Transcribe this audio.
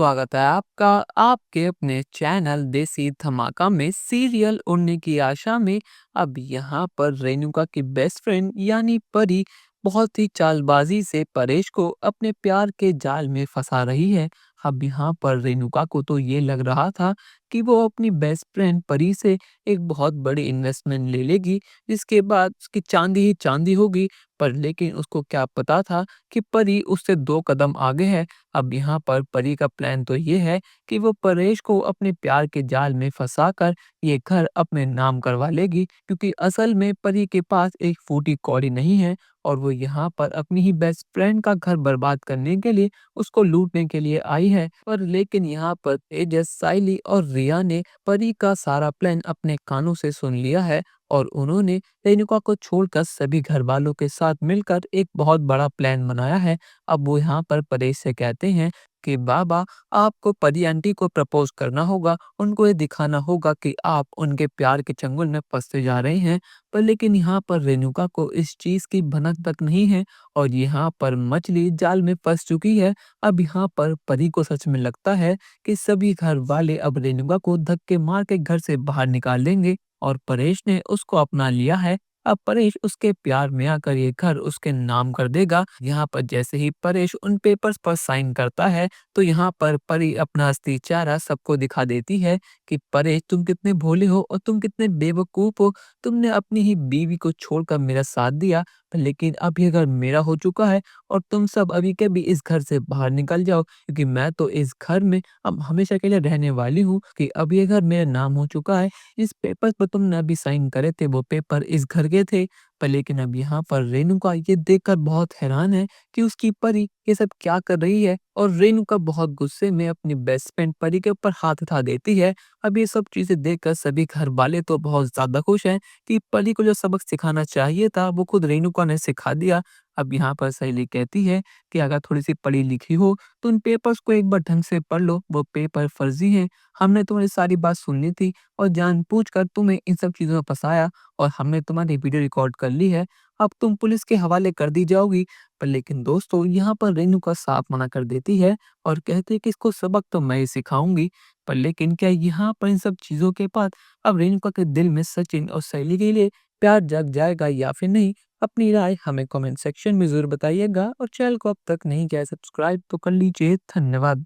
स्वागत है आपका आपके अपने चैनल देसी धमाका में सीरियल उड़ने की आशा में। अब यहाँ पर रेणुका की बेस्ट फ्रेंड यानी परी बहुत ही चालबाजी से परेश को अपने प्यार के जाल में फंसा रही है। अब यहाँ पर रेणुका को तो ये लग रहा था कि वो अपनी बेस्ट फ्रेंड परी से एक बहुत बड़ी इन्वेस्टमेंट ले लेगी, जिसके बाद उसकी चांदी ही चांदी होगी। पर लेकिन उसको क्या पता था कि परी उससे 2 कदम आगे है। अब यहाँ पर परी का प्लान तो ये है कि वो परेश को अपने प्यार के जाल में फंसाकर ये घर अपने नाम करवा लेगी, क्योंकि असल में परी के पास एक फूटी कौड़ी नहीं है और वो यहाँ पर अपनी ही बेस्ट फ्रेंड का घर बर्बाद करने के लिए उसको लूटने के लिए आई है। पर लेकिन यहाँ पर तेजस, साइली और रिया ने परी का सारा प्लान अपने कानों से सुन लिया है और उन्होंने रेणुका को छोड़कर सभी घर वालों के साथ मिलकर एक बहुत बड़ा प्लान बनाया है। अब वो यहाँ पर परेश से कहते हैं कि बाबा, आपको परी आंटी को प्रपोज करना होगा, उनको ये दिखाना होगा कि आप उनके प्यार के चंगुल में फंसते जा रहे हैं। पर लेकिन यहाँ पर रेणुका को इस चीज की भनक तक नहीं है और यहाँ पर मछली जाल में फंस चुकी है। अब यहाँ पर परी को सच में लगता है कि सभी घर वाले अब रेणुका को धक्के मार के घर से बाहर निकाल देंगे और परेश ने उसको अपना लिया है। अब परेश उसके प्यार में आकर ये घर उसके नाम कर देगा। यहाँ पर जैसे ही परेश उन पेपर्स पर साइन करता है तो यहाँ पर परी अपना असली चेहरा सबको दिखा देती है कि परेश, तुम कितने भोले हो और तुम कितने बेवकूफ हो। तुमने अपनी ही बीवी को छोड़कर मेरा साथ दिया, लेकिन अब ये घर मेरा हो चुका है और तुम सब अभी के भी इस घर से बाहर निकल जाओ, क्योंकि मैं तो इस घर में अब हमेशा के लिए रहने वाली हूँ। कि अब ये घर मेरा नाम हो चुका है। जिस पेपर पर तुमने अभी साइन करे थे वो पेपर इस घर के थे। पर लेकिन अब यहाँ पर रेणुका ये देखकर बहुत हैरान है कि उसकी परी ये सब क्या कर रही है और रेणुका बहुत गुस्से में अपनी बेस्ट फ्रेंड परी के ऊपर हाथ उठा देती है। अब ये सब चीजें देखकर सभी घर वाले तो बहुत ज्यादा खुश हैं कि परी को जो सबक सिखाना चाहिए था वो खुद रेणुका ने सिखा दिया। अब यहाँ पर सहेली कहती है कि अगर थोड़ी सी पढ़ी लिखी हो तो उन पेपर्स को एक बार ढंग से पढ़ लो, वो पेपर फर्जी हैं। हमने तुम्हारी सारी बात सुन ली थी और जानबूझकर तुम्हें इन सब चीज़ों में फँसाया और हमने तुम्हारी वीडियो रिकॉर्ड कर ली है। अब तुम पुलिस के हवाले कर दी जाओगी। पर लेकिन दोस्तों, यहाँ पर रेणुका साफ मना कर देती है और कहती है कि इसको सबक तो मैं ही सिखाऊंगी। पर लेकिन क्या यहाँ पर इन सब चीज़ों के बाद अब रेणुका के दिल में सचिन और शैली के लिए प्यार जग जाएगा या फिर नहीं? अपनी राय हमें कमेंट सेक्शन में ज़रूर बताइएगा और चैनल को अब तक नहीं किया है सब्सक्राइब तो कर लीजिए। धन्यवाद।